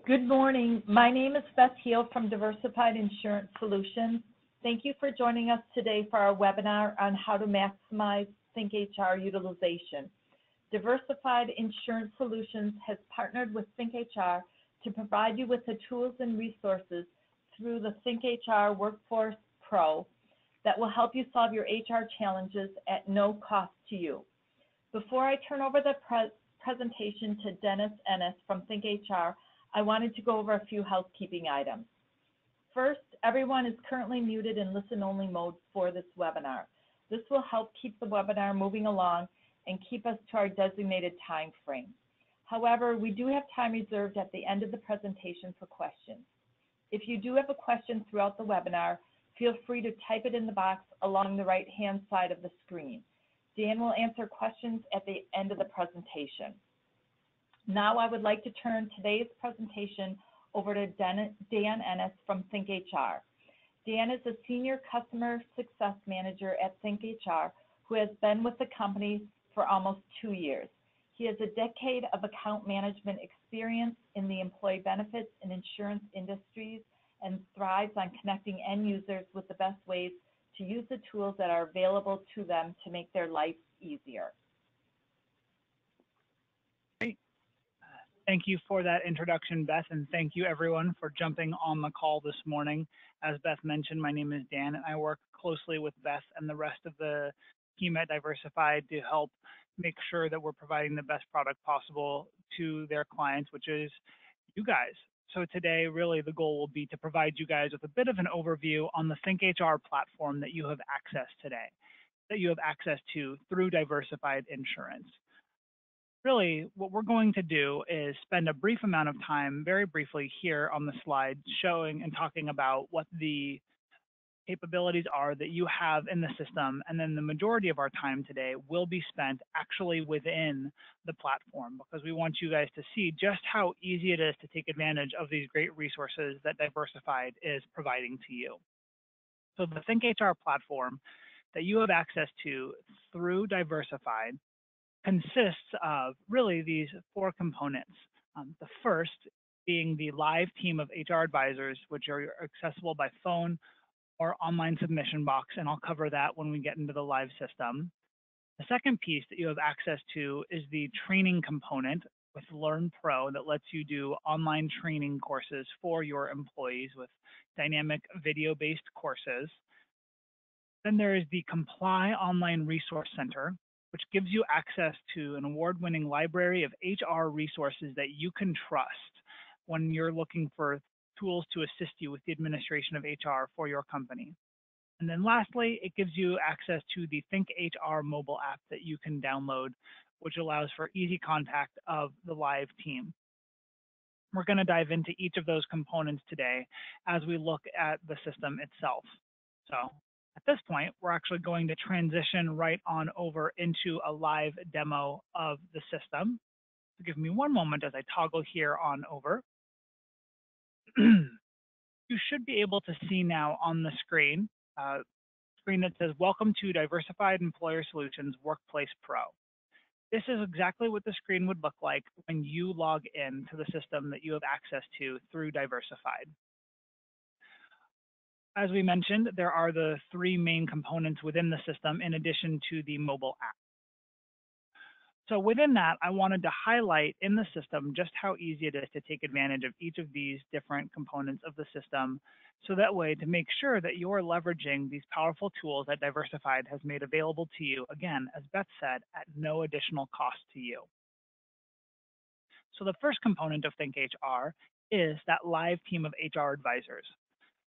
Good morning. My name is Beth Heel from Diversified Insurance Solutions. Thank you for joining us today for our webinar on how to maximize ThinkHR utilization. Diversified Insurance Solutions has partnered with ThinkHR to provide you with the tools and resources through the ThinkHR Workforce Pro that will help you solve your HR challenges at no cost to you. Before I turn over the presentation to Dennis Ennis from ThinkHR, I wanted to go over a few housekeeping items. First, everyone is currently muted in listen-only mode for this webinar. This will help keep the webinar moving along and keep us to our designated time frame. However, we do have time reserved at the end of the presentation for questions. If you do have a question throughout the webinar, feel free to type it in the box along the right-hand side of the screen. Dan will answer questions at the end of the presentation. Now I would like to turn today's presentation over to Dan Ennis from ThinkHR. Dan is a Senior Customer Success Manager at ThinkHR who has been with the company for almost 2 years. He has a decade of account management experience in the employee benefits and insurance industries and thrives on connecting end users with the best ways to use the tools that are available to them to make their life easier. Thank you for that introduction, Beth, and thank you everyone for jumping on the call this morning. As Beth mentioned, my name is Dan, and I work closely with Beth and the rest of the team at Diversified to help make sure that we're providing the best product possible to their clients, which is you guys. So today, really, the goal will be to provide you guys with a bit of an overview on the ThinkHR platform that you have access to through Diversified Insurance. Really, what we're going to do is spend a brief amount of time, very briefly here on the slide, showing and talking about what the capabilities are that you have in the system, and then the majority of our time today will be spent actually within the platform, because we want you guys to see just how easy it is to take advantage of these great resources that Diversified is providing to you. So the ThinkHR platform that you have access to through Diversified consists of really these 4 components. The first being the live team of HR advisors, which are accessible by phone or online submission box, and I'll cover that when we get into the live system. The second piece that you have access to is the training component with Learn Pro that lets you do online training courses for your employees with dynamic video-based courses. Then there is the Comply Online Resource Center, which gives you access to an award-winning library of HR resources that you can trust when you're looking for tools to assist you with the administration of HR for your company. And then lastly, it gives you access to the ThinkHR mobile app that you can download, which allows for easy contact of the live team. We're going to dive into each of those components today as we look at the system itself. So at this point, we're actually going to transition right on over into a live demo of the system. So give me one moment as I toggle here on over. You should be able to see now on the screen, that says, "Welcome to Diversified Employer Solutions Workplace Pro." This is exactly what the screen would look like when you log in to the system that you have access to through Diversified. As we mentioned, there are the 3 main components within the system in addition to the mobile app. So within that, I wanted to highlight in the system just how easy it is to take advantage of each of these different components of the system, so that way to make sure that you're leveraging these powerful tools that Diversified has made available to you, again, as Beth said, at no additional cost to you. So the first component of ThinkHR is that live team of HR advisors.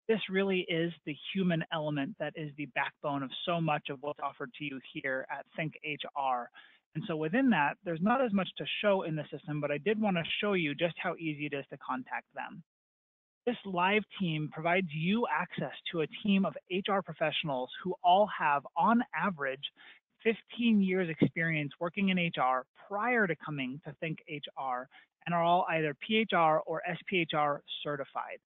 This really is the human element that is the backbone of so much of what's offered to you here at ThinkHR. And so within that, there's not as much to show in the system, but I did want to show you just how easy it is to contact them. This live team provides you access to a team of HR professionals who all have, on average, 15 years experience working in HR prior to coming to ThinkHR, and are all either PHR or SPHR certified.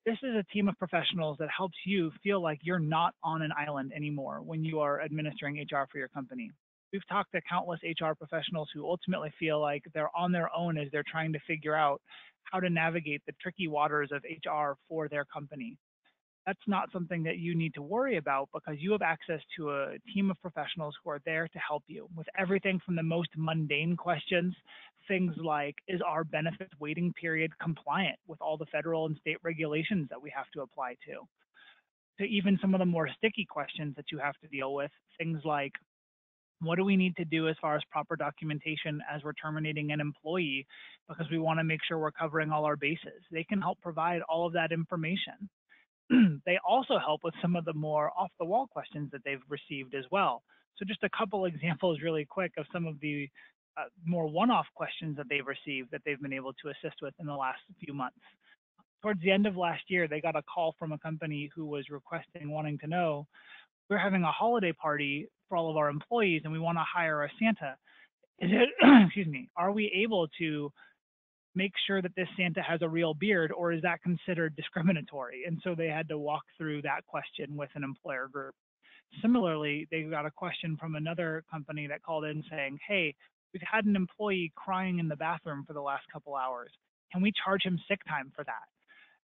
This is a team of professionals that helps you feel like you're not on an island anymore when you are administering HR for your company. We've talked to countless HR professionals who ultimately feel like they're on their own as they're trying to figure out how to navigate the tricky waters of HR for their company. That's not something that you need to worry about because you have access to a team of professionals who are there to help you with everything from the most mundane questions, things like, is our benefits waiting period compliant with all the federal and state regulations that we have to apply to even some of the more sticky questions that you have to deal with, things like, what do we need to do as far as proper documentation as we're terminating an employee because we want to make sure we're covering all our bases. They can help provide all of that information. They also help with some of the more off the wall questions that they've received as well. So just a couple examples really quick of some of the more one-off questions that they've received that they've been able to assist with in the last few months. Towards the end of last year, they got a call from a company who was requesting, wanting to know, we're having a holiday party for all of our employees and we want to hire a Santa. Is it, excuse me, are we able to make sure that this Santa has a real beard or is that considered discriminatory? And so they had to walk through that question with an employer group. Similarly, they got a question from another company that called in saying, hey, we've had an employee crying in the bathroom for the last couple hours. Can we charge him sick time for that?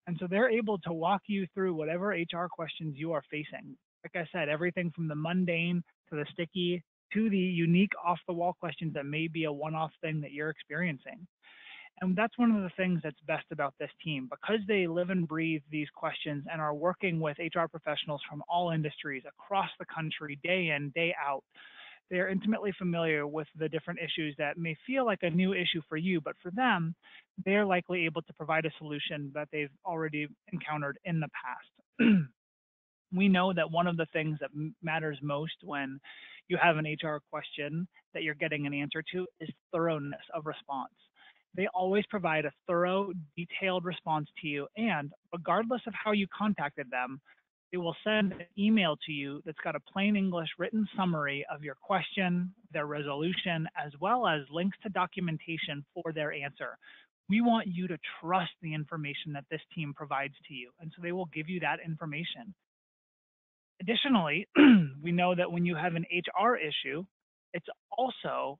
And so they're able to walk you through whatever HR questions you are facing. Like I said, everything from the mundane to the sticky to the unique off the wall questions that may be a one off thing that you're experiencing. And that's one of the things that's best about this team because they live and breathe these questions and are working with HR professionals from all industries across the country, day in, day out. They're intimately familiar with the different issues that may feel like a new issue for you, but for them, they're likely able to provide a solution that they've already encountered in the past. We know that one of the things that matters most when you have an HR question that you're getting an answer to is thoroughness of response. They always provide a thorough, detailed response to you, and regardless of how you contacted them, they will send an email to you that's got a plain English written summary of your question, their resolution, as well as links to documentation for their answer. We want you to trust the information that this team provides to you, and so they will give you that information. Additionally, we know that when you have an HR issue, it's also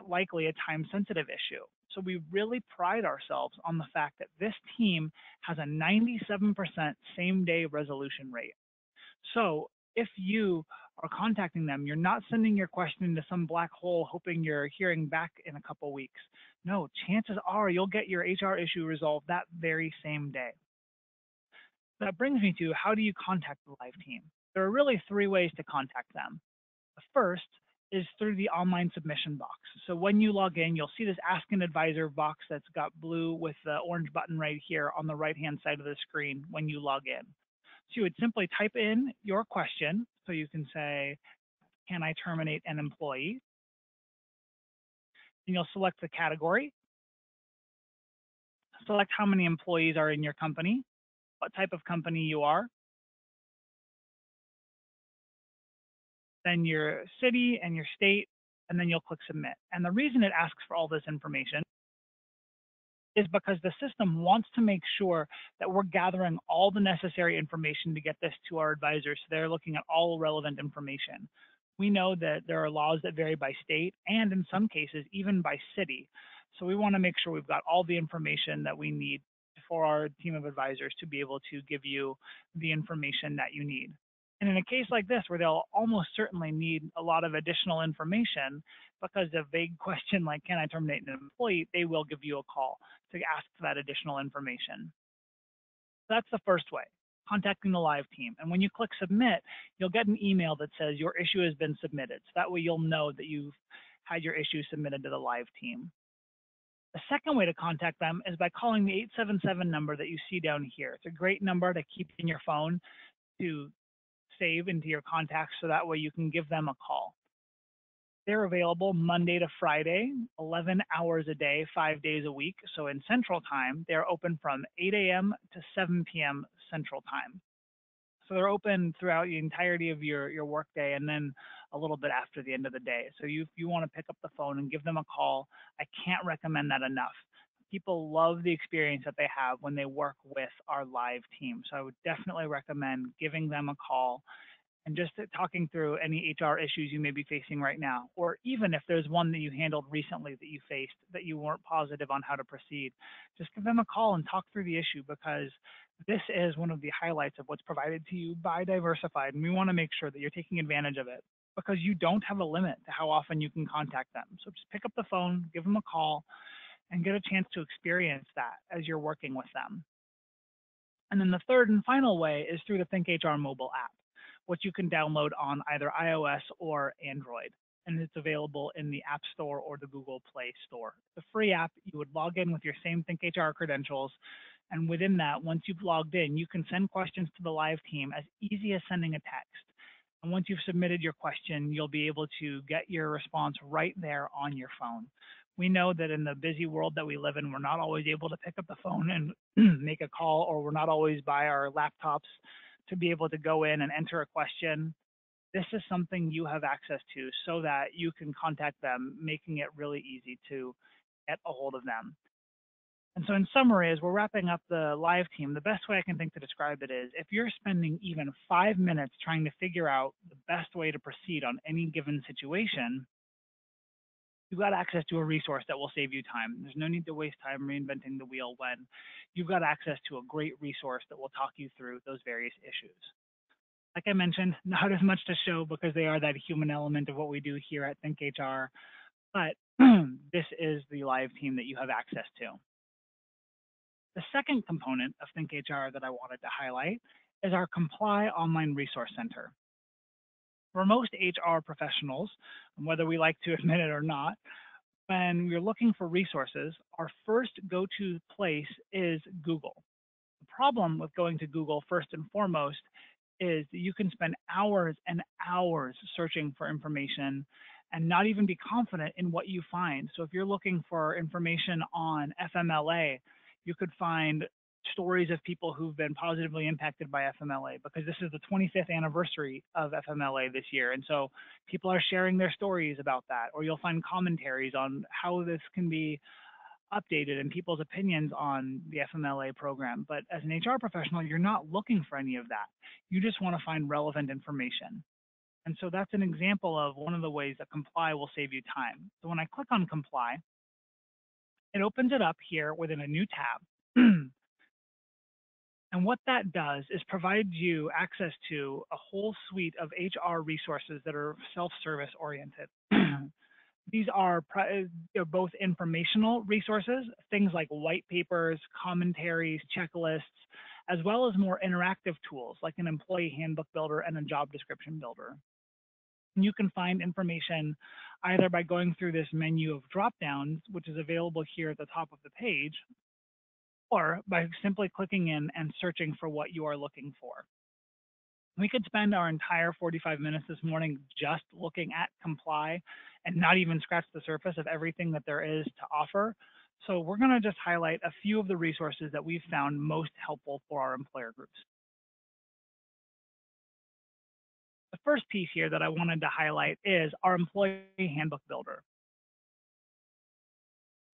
likely a time-sensitive issue. So we really pride ourselves on the fact that this team has a 97% same-day resolution rate. So if you are contacting them, you're not sending your question into some black hole hoping you're hearing back in a couple weeks. No, chances are you'll get your HR issue resolved that very same day. That brings me to, how do you contact the live team? There are really three ways to contact them. The first is through the online submission box. So when you log in, you'll see this Ask an Advisor box that's got blue with the orange button right here on the right-hand side of the screen when you log in. So you would simply type in your question. So you can say, can I terminate an employee? And you'll select the category, select how many employees are in your company, what type of company you are, then your city and your state, and then you'll click submit. And the reason it asks for all this information is because the system wants to make sure that we're gathering all the necessary information to get this to our advisors. So they're looking at all relevant information. We know that there are laws that vary by state and in some cases, even by city. So we want to make sure we've got all the information that we need for our team of advisors to be able to give you the information that you need. And in a case like this, where they'll almost certainly need a lot of additional information, because a vague question like, can I terminate an employee, they will give you a call to ask for that additional information. So that's the first way, contacting the live team. And when you click submit, you'll get an email that says your issue has been submitted. So that way you'll know that you've had your issue submitted to the live team. The second way to contact them is by calling the 877 number that you see down here. It's a great number to keep in your phone to save into your contacts so that way you can give them a call. They're available Monday to Friday, 11 hours a day, 5 days a week. So in Central Time, they're open from 8 a.m. to 7 p.m. Central Time. So they're open throughout the entirety of your workday and then a little bit after the end of the day. So you want to pick up the phone and give them a call. I can't recommend that enough. People love the experience that they have when they work with our live team. So I would definitely recommend giving them a call and just talking through any HR issues you may be facing right now, or even if there's one that you handled recently that you faced that you weren't positive on how to proceed, just give them a call and talk through the issue, because this is one of the highlights of what's provided to you by Diversified, and we want to make sure that you're taking advantage of it, because you don't have a limit to how often you can contact them. So just pick up the phone, give them a call, and get a chance to experience that as you're working with them. And then the third and final way is through the ThinkHR mobile app, which you can download on either iOS or Android. And it's available in the App Store or the Google Play Store. The free app, you would log in with your same ThinkHR credentials. And within that, once you've logged in, you can send questions to the live team as easy as sending a text. And once you've submitted your question, you'll be able to get your response right there on your phone. We know that in the busy world that we live in, we're not always able to pick up the phone and make a call, or we're not always by our laptops to be able to go in and enter a question. This is something you have access to so that you can contact them, making it really easy to get a hold of them. And so in summary, as we're wrapping up the live team, the best way I can think to describe it is if you're spending even 5 minutes trying to figure out the best way to proceed on any given situation, you've got access to a resource that will save you time. There's no need to waste time reinventing the wheel when you've got access to a great resource that will talk you through those various issues. Like I mentioned, not as much to show because they are that human element of what we do here at ThinkHR, but this is the live team that you have access to. The second component of ThinkHR that I wanted to highlight is our Comply Online Resource Center. For most HR professionals, whether we like to admit it or not, when we're looking for resources, our first go-to place is Google. The problem with going to Google first and foremost is that you can spend hours and hours searching for information and not even be confident in what you find. So if you're looking for information on FMLA, you could find stories of people who've been positively impacted by FMLA, because this is the 25th anniversary of FMLA this year. And so people are sharing their stories about that, or you'll find commentaries on how this can be updated and people's opinions on the FMLA program. But as an HR professional, you're not looking for any of that. You just want to find relevant information. And so that's an example of one of the ways that Comply will save you time. So when I click on Comply, it opens it up here within a new tab. And what that does is provide you access to a whole suite of HR resources that are self-service oriented. These are both informational resources, things like white papers, commentaries, checklists, as well as more interactive tools like an employee handbook builder and a job description builder. And you can find information either by going through this menu of drop-downs, which is available here at the top of the page, or by simply clicking in and searching for what you are looking for. We could spend our entire 45 minutes this morning just looking at Comply and not even scratch the surface of everything that there is to offer. So we're going to just highlight a few of the resources that we've found most helpful for our employer groups. The first piece here that I wanted to highlight is our employee handbook builder.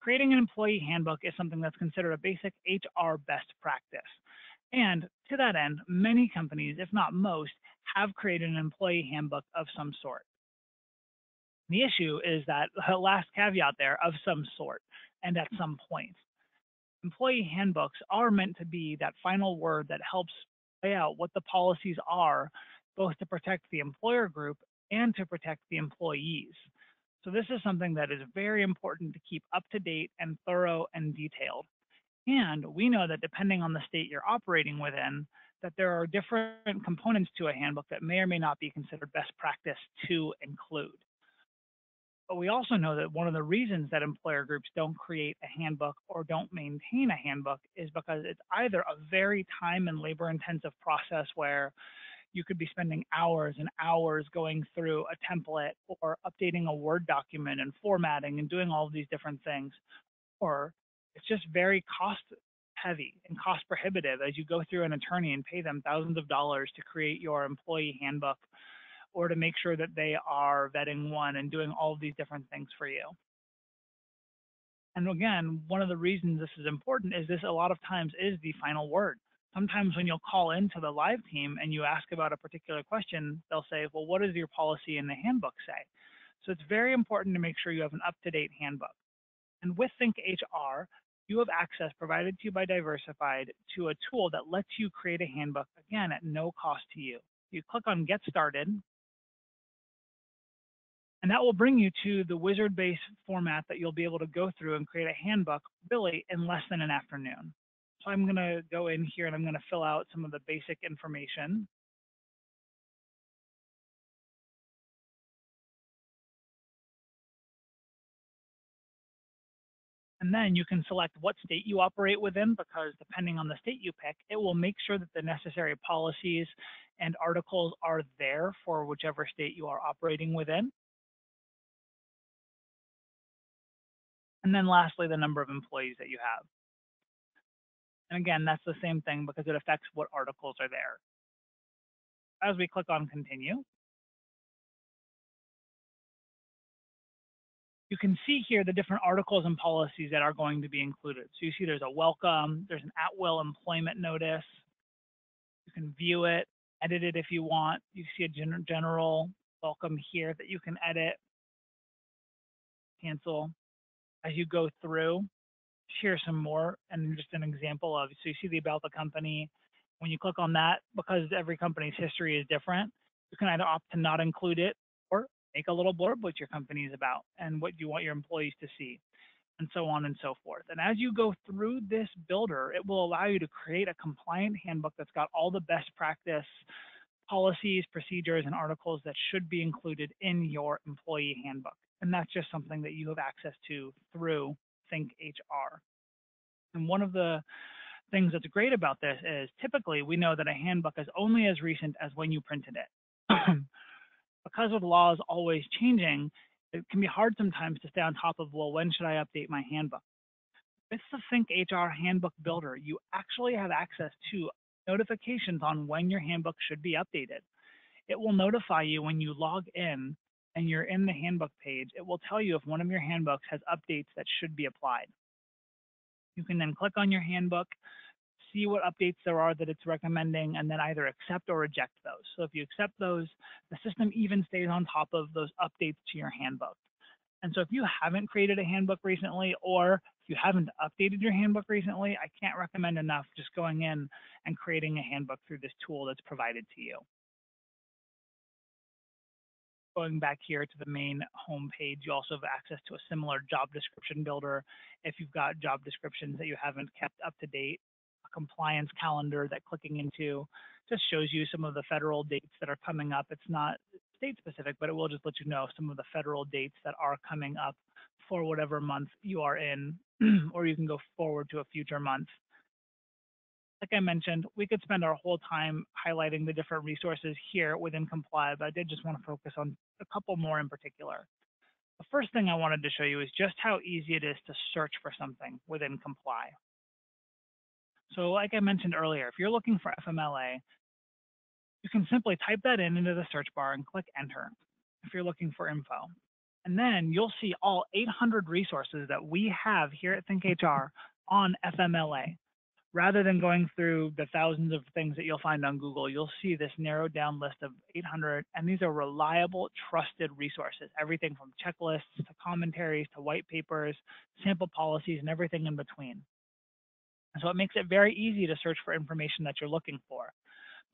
Creating an employee handbook is something that's considered a basic HR best practice. And to that end, many companies, if not most, have created an employee handbook of some sort. The issue is that the last caveat there, of some sort and at some point. Employee handbooks are meant to be that final word that helps lay out what the policies are, both to protect the employer group and to protect the employees. So this is something that is very important to keep up to date and thorough and detailed. And we know that depending on the state you're operating within, that there are different components to a handbook that may or may not be considered best practice to include. But we also know that one of the reasons that employer groups don't create a handbook or don't maintain a handbook is because it's either a very time and labor intensive process where you could be spending hours and hours going through a template or updating a Word document and formatting and doing all of these different things, or it's just very cost heavy and cost prohibitive as you go through an attorney and pay them thousands of dollars to create your employee handbook or to make sure that they are vetting one and doing all of these different things for you. And again, one of the reasons this is important is this a lot of times is the final word. Sometimes when you'll call into the live team and you ask about a particular question, they'll say, well, what does your policy in the handbook say? So it's very important to make sure you have an up-to-date handbook. And with ThinkHR, you have access provided to you by Diversified to a tool that lets you create a handbook, again, at no cost to you. You click on Get Started, and that will bring you to the wizard-based format that you'll be able to go through and create a handbook really in less than an afternoon. So I'm going to go in here and I'm going to fill out some of the basic information. And then you can select what state you operate within, because depending on the state you pick, it will make sure that the necessary policies and articles are there for whichever state you are operating within. And then lastly, the number of employees that you have. And again, that's the same thing because it affects what articles are there. As we click on continue, you can see here the different articles and policies that are going to be included. So you see there's a welcome, there's an at-will employment notice. You can view it, edit it if you want. You see a general welcome here that you can edit, cancel. As you go through, share some more, and just an example of, so you see the about the company. When you click on that, because every company's history is different, you can either opt to not include it or make a little blurb what your company is about and what you want your employees to see, and so on and so forth. And as you go through this builder, it will allow you to create a compliant handbook that's got all the best practice policies, procedures, and articles that should be included in your employee handbook. And that's just something that you have access to through ThinkHR. And one of the things that's great about this is typically we know that a handbook is only as recent as when you printed it. Because of laws always changing, it can be hard sometimes to stay on top of, well, when should I update my handbook? With the ThinkHR Handbook Builder, you actually have access to notifications on when your handbook should be updated. It will notify you when you log in and you're in the handbook page. It will tell you if one of your handbooks has updates that should be applied. You can then click on your handbook, see what updates there are that it's recommending, and then either accept or reject those. So if you accept those, the system even stays on top of those updates to your handbook. And so if you haven't created a handbook recently, or if you haven't updated your handbook recently, I can't recommend enough just going in and creating a handbook through this tool that's provided to you. Going back here to the main home page, you also have access to a similar job description builder if you've got job descriptions that you haven't kept up to date. A compliance calendar that clicking into just shows you some of the federal dates that are coming up. It's not state specific, but it will just let you know some of the federal dates that are coming up for whatever month you are in, or you can go forward to a future month. Like I mentioned, we could spend our whole time highlighting the different resources here within Comply, but I did just want to focus on a couple more in particular. The first thing I wanted to show you is just how easy it is to search for something within Comply. So like I mentioned earlier, if you're looking for FMLA, you can simply type that into the search bar and click enter if you're looking for info. And then you'll see all 800 resources that we have here at ThinkHR on FMLA. Rather than going through the thousands of things that you'll find on Google, you'll see this narrowed down list of 800, and these are reliable, trusted resources, everything from checklists to commentaries to white papers, sample policies, and everything in between. And so it makes it very easy to search for information that you're looking for.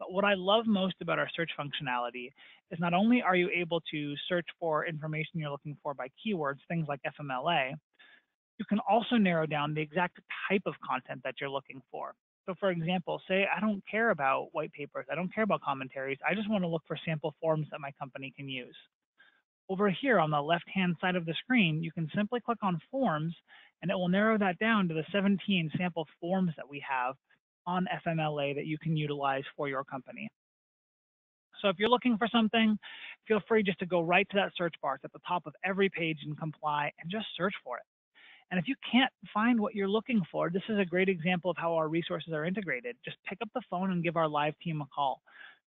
But what I love most about our search functionality is not only are you able to search for information you're looking for by keywords, things like FMLA, you can also narrow down the exact type of content that you're looking for. So for example, say I don't care about white papers, I don't care about commentaries, I just want to look for sample forms that my company can use. Over here on the left-hand side of the screen, you can simply click on forms and it will narrow that down to the 17 sample forms that we have on FMLA that you can utilize for your company. So if you're looking for something, feel free just to go right to that search bar. It's at the top of every page in Comply and just search for it. And if you can't find what you're looking for, this is a great example of how our resources are integrated. Just pick up the phone and give our live team a call.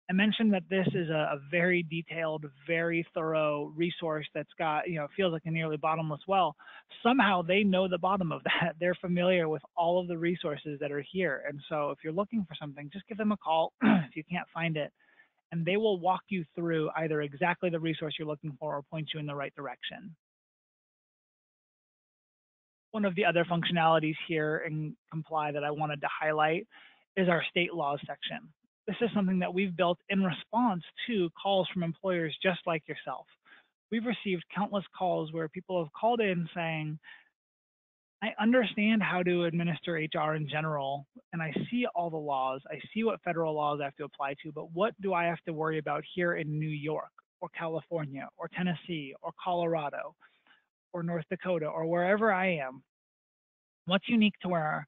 I mentioned that this is a very detailed, very thorough resource that's got, feels like a nearly bottomless well. Somehow they know the bottom of that. They're familiar with all of the resources that are here. And so if you're looking for something, just give them a call if you can't find it, and they will walk you through either exactly the resource you're looking for or point you in the right direction. One of the other functionalities here in Comply that I wanted to highlight is our state laws section. This is something that we've built in response to calls from employers just like yourself. We've received countless calls where people have called in saying, I understand how to administer HR in general, and I see all the laws. I see what federal laws I have to apply to, but what do I have to worry about here in New York or California or Tennessee or Colorado or North Dakota or wherever I am? What's unique to where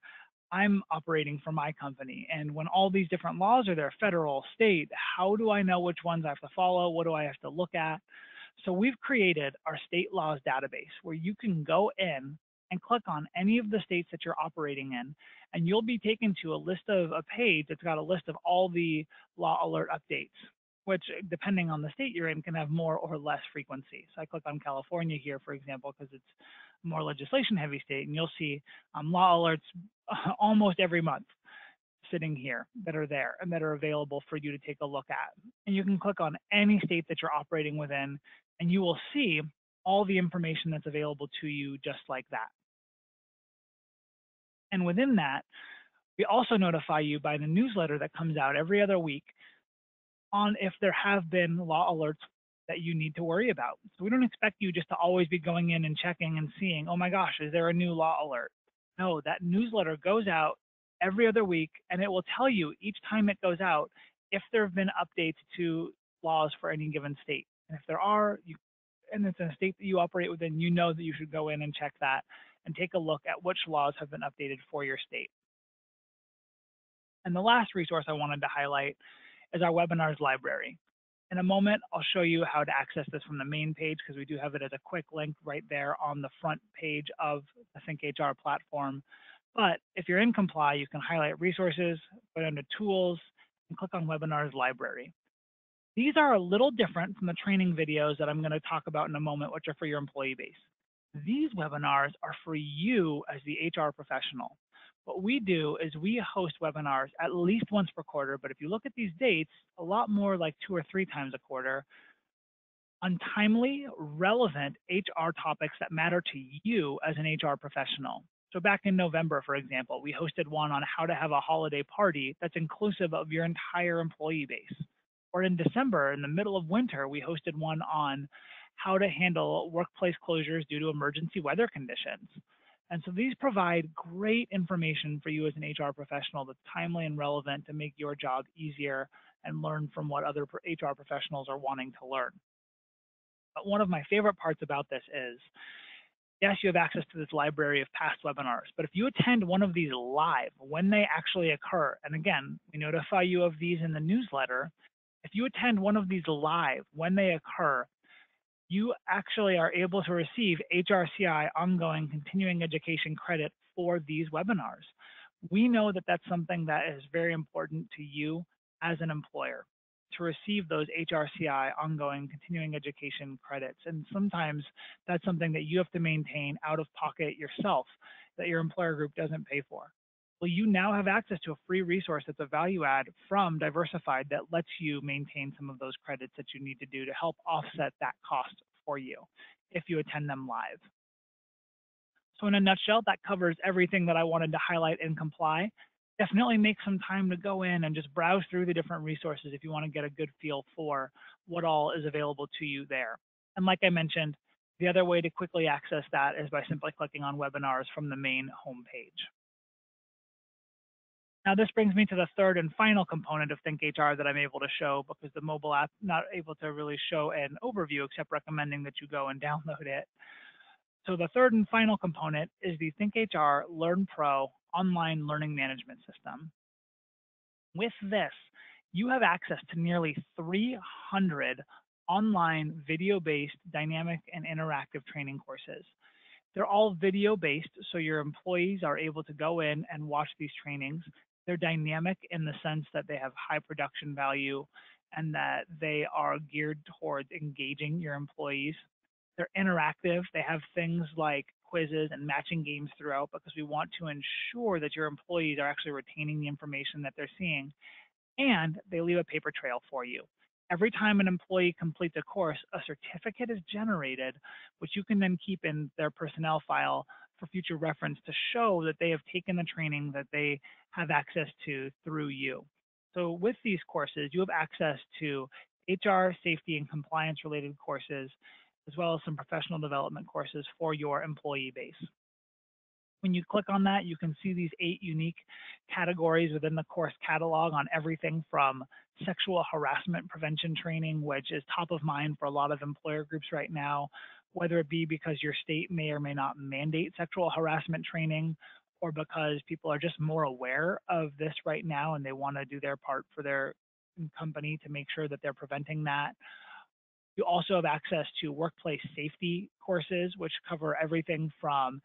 I'm operating for my company? And when all these different laws are there, federal, state, how do I know which ones I have to follow? What do I have to look at? So we've created our state laws database where you can go in and click on any of the states that you're operating in, and you'll be taken to a page that's got a list of all the law alert updates, which depending on the state you're in can have more or less frequency. So I click on California here, for example, because it's a more legislation heavy state, and you'll see law alerts almost every month sitting here that are there and that are available for you to take a look at. And you can click on any state that you're operating within, and you will see all the information that's available to you just like that. And within that, we also notify you by the newsletter that comes out every other week on if there have been law alerts that you need to worry about. So we don't expect you just to always be going in and checking and seeing, oh my gosh, is there a new law alert? No, that newsletter goes out every other week, and it will tell you each time it goes out if there have been updates to laws for any given state. And if there are, and it's in a state that you operate within, you know that you should go in and check that and take a look at which laws have been updated for your state. And the last resource I wanted to highlight is our webinars library. In a moment, I'll show you how to access this from the main page because we do have it as a quick link right there on the front page of the ThinkHR platform. But if you're in Comply, you can highlight resources, go down to tools, and click on webinars library. These are a little different from the training videos that I'm going to talk about in a moment, which are for your employee base. These webinars are for you as the HR professional. What we do is we host webinars at least once per quarter, but if you look at these dates, a lot more like 2 or 3 times a quarter, on timely, relevant HR topics that matter to you as an HR professional. So back in November, for example, we hosted one on how to have a holiday party that's inclusive of your entire employee base. Or in December, in the middle of winter, we hosted one on how to handle workplace closures due to emergency weather conditions. And so these provide great information for you as an HR professional that's timely and relevant to make your job easier and learn from what other HR professionals are wanting to learn. But one of my favorite parts about this is, yes, you have access to this library of past webinars, but if you attend one of these live when they actually occur, and again, we notify you of these in the newsletter, if you attend one of these live when they occur, you actually are able to receive HRCI ongoing continuing education credit for these webinars. We know that that's something that is very important to you as an employer, to receive those HRCI ongoing continuing education credits. And sometimes that's something that you have to maintain out of pocket yourself that your employer group doesn't pay for. Well, you now have access to a free resource that's a value add from Diversified that lets you maintain some of those credits that you need to do to help offset that cost for you if you attend them live. So in a nutshell, that covers everything that I wanted to highlight and Comply. Definitely make some time to go in and just browse through the different resources if you want to get a good feel for what all is available to you there. And like I mentioned, the other way to quickly access that is by simply clicking on webinars from the main homepage. Now this brings me to the third and final component of ThinkHR that I'm able to show because the mobile app not able to really show an overview except recommending that you go and download it. So the third and final component is the ThinkHR Learn Pro online learning management system. With this, you have access to nearly 300 online video-based dynamic and interactive training courses. They're all video-based, so your employees are able to go in and watch these trainings. They're dynamic in the sense that they have high production value and that they are geared towards engaging your employees. They're interactive. They have things like quizzes and matching games throughout because we want to ensure that your employees are actually retaining the information that they're seeing, and they leave a paper trail for you. Every time an employee completes a course, a certificate is generated, which you can then keep in their personnel file for future reference to show that they have taken the training that they have access to through you. So with these courses, you have access to HR, safety, and compliance related courses, as well as some professional development courses for your employee base. When you click on that, you can see these 8 unique categories within the course catalog on everything from sexual harassment prevention training, which is top of mind for a lot of employer groups right now, whether it be because your state may or may not mandate sexual harassment training, or because people are just more aware of this right now and they want to do their part for their company to make sure that they're preventing that. You also have access to workplace safety courses, which cover everything from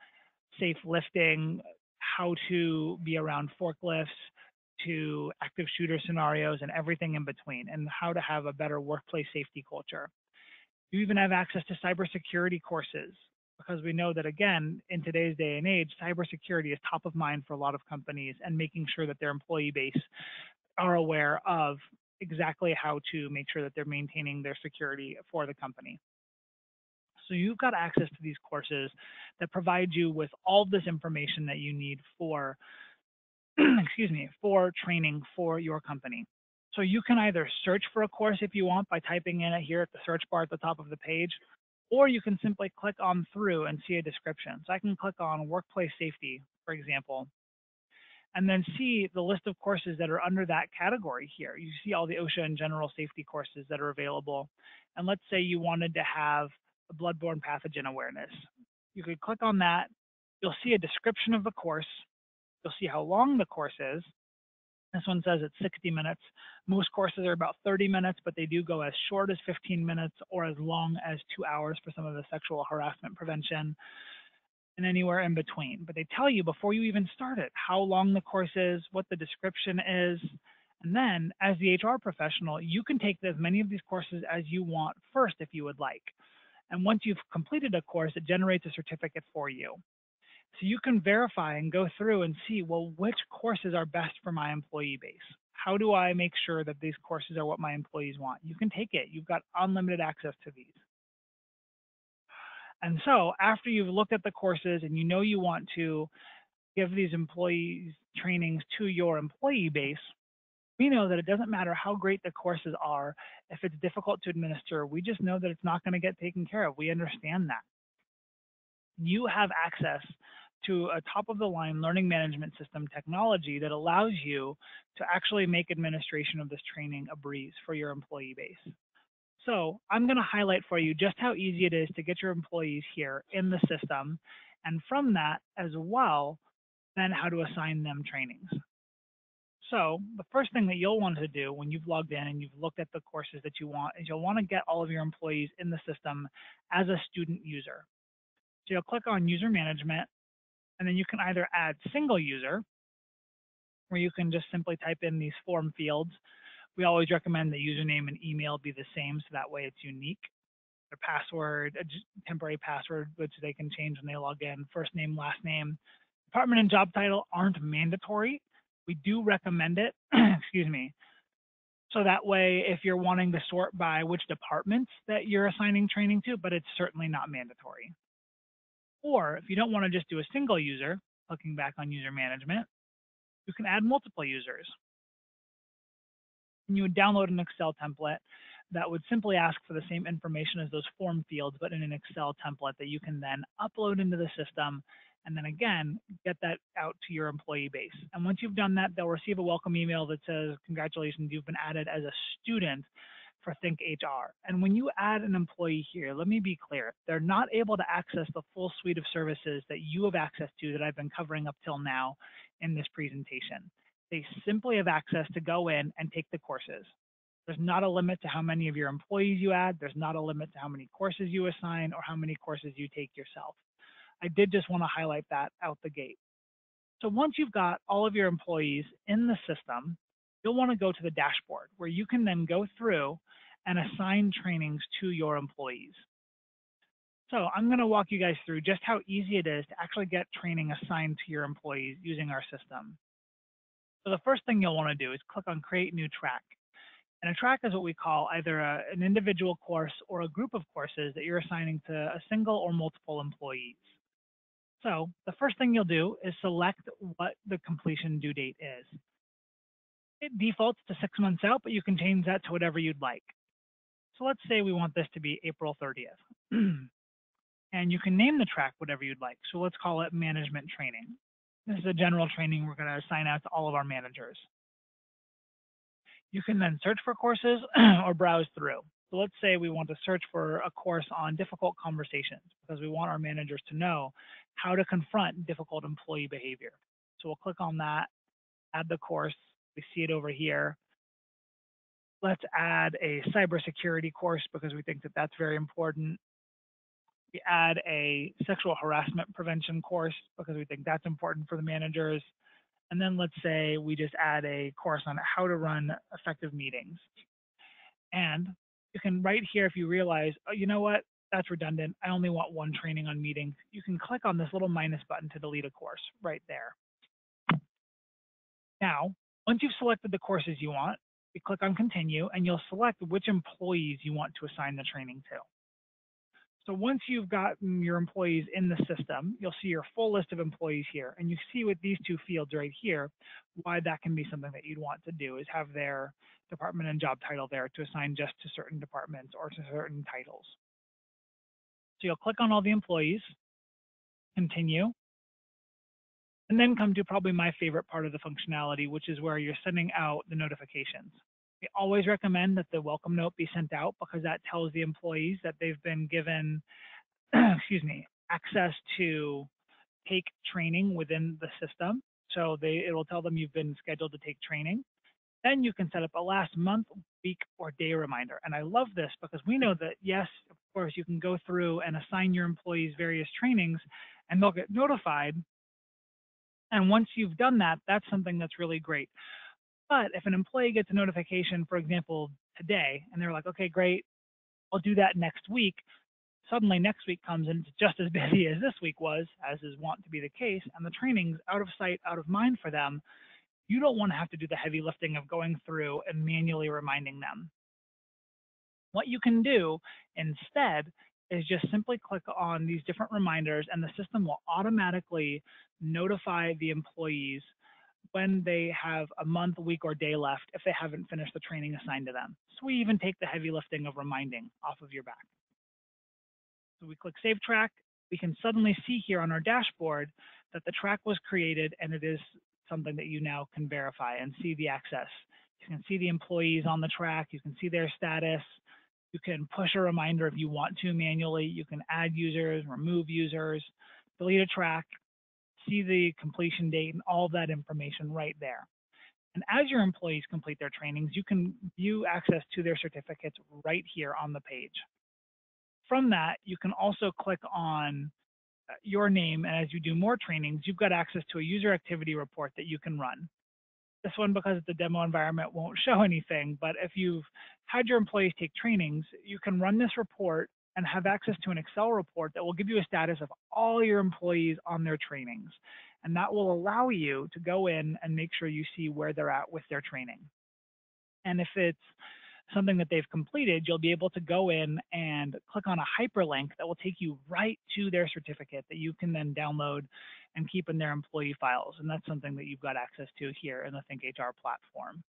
safe lifting, how to be around forklifts, to active shooter scenarios and everything in between, and how to have a better workplace safety culture. You even have access to cybersecurity courses because we know that, again, in today's day and age, cybersecurity is top of mind for a lot of companies, and making sure that their employee base are aware of exactly how to make sure that they're maintaining their security for the company. So you've got access to these courses that provide you with all of this information that you need for, excuse me, for training for your company. So you can either search for a course if you want by typing in it here at the search bar at the top of the page, or you can simply click on through and see a description. So I can click on workplace safety, for example, and then see the list of courses that are under that category here. You see all the OSHA and general safety courses that are available. And let's say you wanted to have a bloodborne pathogen awareness. You could click on that. You'll see a description of the course. You'll see how long the course is. This one says it's 60 minutes. Most courses are about 30 minutes, but they do go as short as 15 minutes or as long as 2 hours for some of the sexual harassment prevention, and anywhere in between. But they tell you before you even start it how long the course is, what the description is. And then as the HR professional, you can take as many of these courses as you want first if you would like. And once you've completed a course, it generates a certificate for you. So you can verify and go through and see, well, which courses are best for my employee base? How do I make sure that these courses are what my employees want? You can take it. You've got unlimited access to these. And so after you've looked at the courses and you know you want to give these employees trainings to your employee base, we know that it doesn't matter how great the courses are. If it's difficult to administer, we just know that it's not going to get taken care of. We understand that. You have access to a top of the line learning management system technology that allows you to actually make administration of this training a breeze for your employee base. So I'm going to highlight for you just how easy it is to get your employees here in the system, and from that as well, then how to assign them trainings. So the first thing that you'll want to do when you've logged in and you've looked at the courses that you want is you'll want to get all of your employees in the system as a student user. So you'll click on user management, and then you can either add single user, where you can just simply type in these form fields. We always recommend the username and email be the same, so that way it's unique. Their password, a temporary password, which they can change when they log in, first name, last name. Department and job title aren't mandatory. We do recommend it, excuse me. So that way, if you're wanting to sort by which departments that you're assigning training to, but it's certainly not mandatory. Or if you don't want to just do a single user, clicking back on user management, you can add multiple users. And you would download an Excel template that would simply ask for the same information as those form fields, but in an Excel template that you can then upload into the system, and then again, get that out to your employee base. And once you've done that, they'll receive a welcome email that says, congratulations, you've been added as a student for ThinkHR. And when you add an employee here, let me be clear, they're not able to access the full suite of services that you have access to that I've been covering up till now in this presentation. They simply have access to go in and take the courses. There's not a limit to how many of your employees you add. There's not a limit to how many courses you assign or how many courses you take yourself. I did just want to highlight that out the gate. So once you've got all of your employees in the system, you'll want to go to the dashboard where you can then go through and assign trainings to your employees. So I'm going to walk you guys through just how easy it is to actually get training assigned to your employees using our system. So the first thing you'll want to do is click on Create New Track. And a track is what we call either an individual course or a group of courses that you're assigning to a single or multiple employees. So the first thing you'll do is select what the completion due date is. It defaults to 6 months out, but you can change that to whatever you'd like. So let's say we want this to be April 30th. And you can name the track whatever you'd like. So let's call it management training. This is a general training we're going to assign out to all of our managers. You can then search for courses or browse through. So let's say we want to search for a course on difficult conversations because we want our managers to know how to confront difficult employee behavior. So we'll click on that, add the course. We see it over here. Let's add a cybersecurity course because we think that that's very important. We add a sexual harassment prevention course because we think that's important for the managers. And then let's say we just add a course on how to run effective meetings. And you can right here, if you realize, oh, you know what, that's redundant. I only want one training on meetings. You can click on this little minus button to delete a course right there. Now, once you've selected the courses you want, you click on continue and you'll select which employees you want to assign the training to. So once you've gotten your employees in the system, you'll see your full list of employees here. And you see with these two fields right here, why that can be something that you'd want to do is have their department and job title there to assign just to certain departments or to certain titles. So you'll click on all the employees, continue, and then come to probably my favorite part of the functionality, which is where you're sending out the notifications. We always recommend that the welcome note be sent out because that tells the employees that they've been given, excuse me, access to take training within the system. So it will tell them you've been scheduled to take training. Then you can set up a last month, week, or day reminder. And I love this because we know that, yes, of course, you can go through and assign your employees various trainings and they'll get notified. And once you've done that, that's something that's really great. But if an employee gets a notification, for example, today, and they're like, okay, great, I'll do that next week. Suddenly next week comes and it's just as busy as this week was, as is wont to be the case, and the training's out of sight, out of mind for them. You don't want to have to do the heavy lifting of going through and manually reminding them. What you can do instead is just simply click on these different reminders and the system will automatically notify the employees when they have a month, week, or day left if they haven't finished the training assigned to them. So we even take the heavy lifting of reminding off of your back. So we click Save Track. We can suddenly see here on our dashboard that the track was created and it is something that you now can verify and see the access. You can see the employees on the track. You can see their status. You can push a reminder if you want to manually. You can add users, remove users, delete a track, see the completion date, and all of that information right there. And as your employees complete their trainings, you can view access to their certificates right here on the page. From that, you can also click on your name, and as you do more trainings, you've got access to a user activity report that you can run. This one, because it's a demo environment, won't show anything, but if you've had your employees take trainings, you can run this report and have access to an Excel report that will give you a status of all your employees on their trainings. And that will allow you to go in and make sure you see where they're at with their training. And if it's something that they've completed, you'll be able to go in and click on a hyperlink that will take you right to their certificate that you can then download and keep in their employee files. And that's something that you've got access to here in the ThinkHR platform.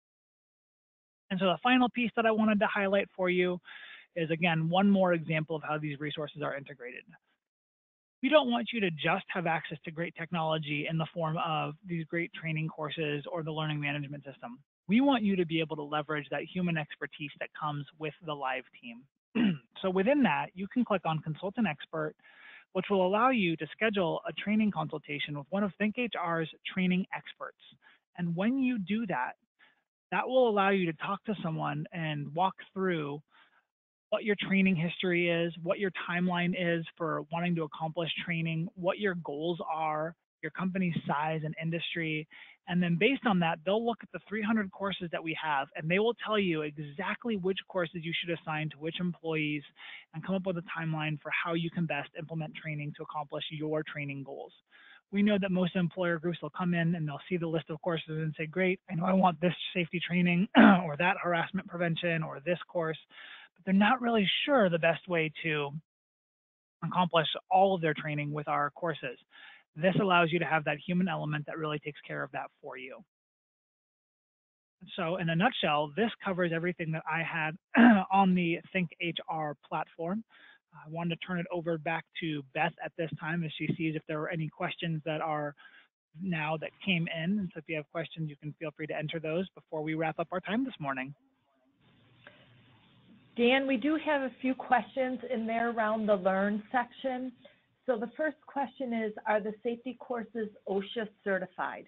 And so the final piece that I wanted to highlight for you is, again, one more example of how these resources are integrated. We don't want you to just have access to great technology in the form of these great training courses or the learning management system. We want you to be able to leverage that human expertise that comes with the live team. So within that, you can click on Consultant Expert, which will allow you to schedule a training consultation with one of ThinkHR's training experts. And when you do that, that will allow you to talk to someone and walk through what your training history is, what your timeline is for wanting to accomplish training, what your goals are, your company's size and industry. And then based on that, they'll look at the 300 courses that we have, and they will tell you exactly which courses you should assign to which employees and come up with a timeline for how you can best implement training to accomplish your training goals. We know that most employer groups will come in and they'll see the list of courses and say, great, I know I want this safety training or that harassment prevention or this course, but they're not really sure the best way to accomplish all of their training with our courses. This allows you to have that human element that really takes care of that for you. So in a nutshell, this covers everything that I had on the ThinkHR platform. I wanted to turn it over back to Beth at this time as she sees if there were any questions that are now that came in. And so if you have questions, you can feel free to enter those before we wrap up our time this morning. Dan, we do have a few questions in there around the Learn section. So the first question is, are the safety courses OSHA certified?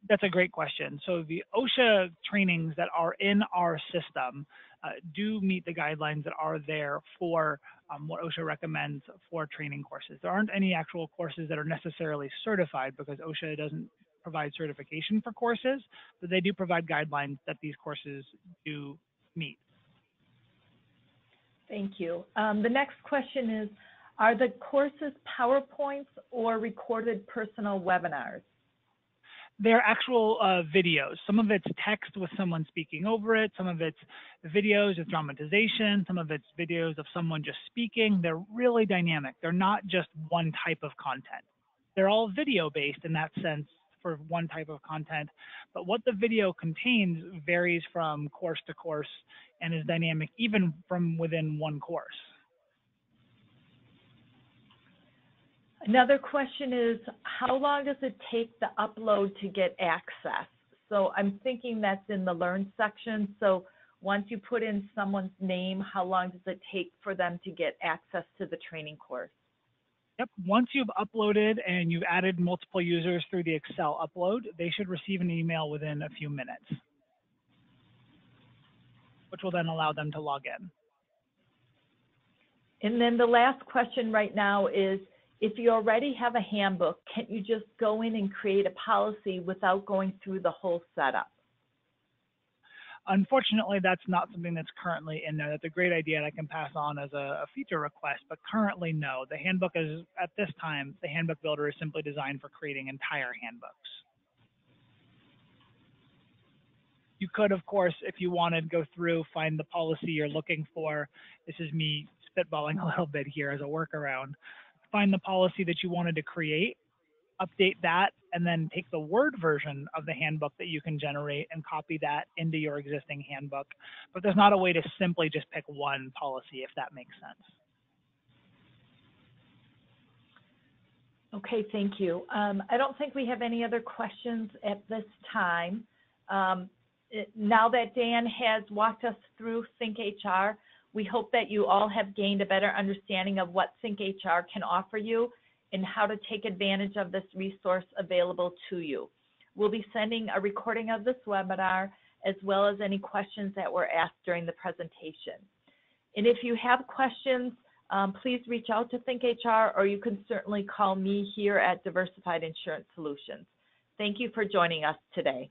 That's a great question. So the OSHA trainings that are in our system do meet the guidelines that are there for what OSHA recommends for training courses. There aren't any actual courses that are necessarily certified because OSHA doesn't provide certification for courses, but they do provide guidelines that these courses do meet. Thank you. The next question is, are the courses PowerPoints or recorded personal webinars? They're actual videos. Some of it's text with someone speaking over it. Some of it's videos with dramatization. Some of it's videos of someone just speaking. They're really dynamic. They're not just one type of content. They're all video-based in that sense for one type of content. But what the video contains varies from course to course and is dynamic even from within one course. Another question is, how long does it take the upload to get access? So I'm thinking that's in the Learn section. So once you put in someone's name, how long does it take for them to get access to the training course? Yep. Once you've uploaded and you've added multiple users through the Excel upload, they should receive an email within a few minutes, which will then allow them to log in. And then the last question right now is, if you already have a handbook, can't you just go in and create a policy without going through the whole setup? Unfortunately, that's not something that's currently in there. That's a great idea and I can pass on as a feature request, but currently no. The handbook is, at this time, the handbook builder is simply designed for creating entire handbooks. You could, of course, if you wanted, go through, find the policy you're looking for. This is me spitballing a little bit here as a workaround. Find the policy that you wanted to create, update that, and then take the Word version of the handbook that you can generate and copy that into your existing handbook. But there's not a way to simply just pick one policy, if that makes sense. Okay, thank you. I don't think we have any other questions at this time. Now that Dan has walked us through ThinkHR, we hope that you all have gained a better understanding of what ThinkHR can offer you and how to take advantage of this resource available to you. We'll be sending a recording of this webinar as well as any questions that were asked during the presentation. And if you have questions, please reach out to ThinkHR, or you can certainly call me here at Diversified Insurance Solutions. Thank you for joining us today.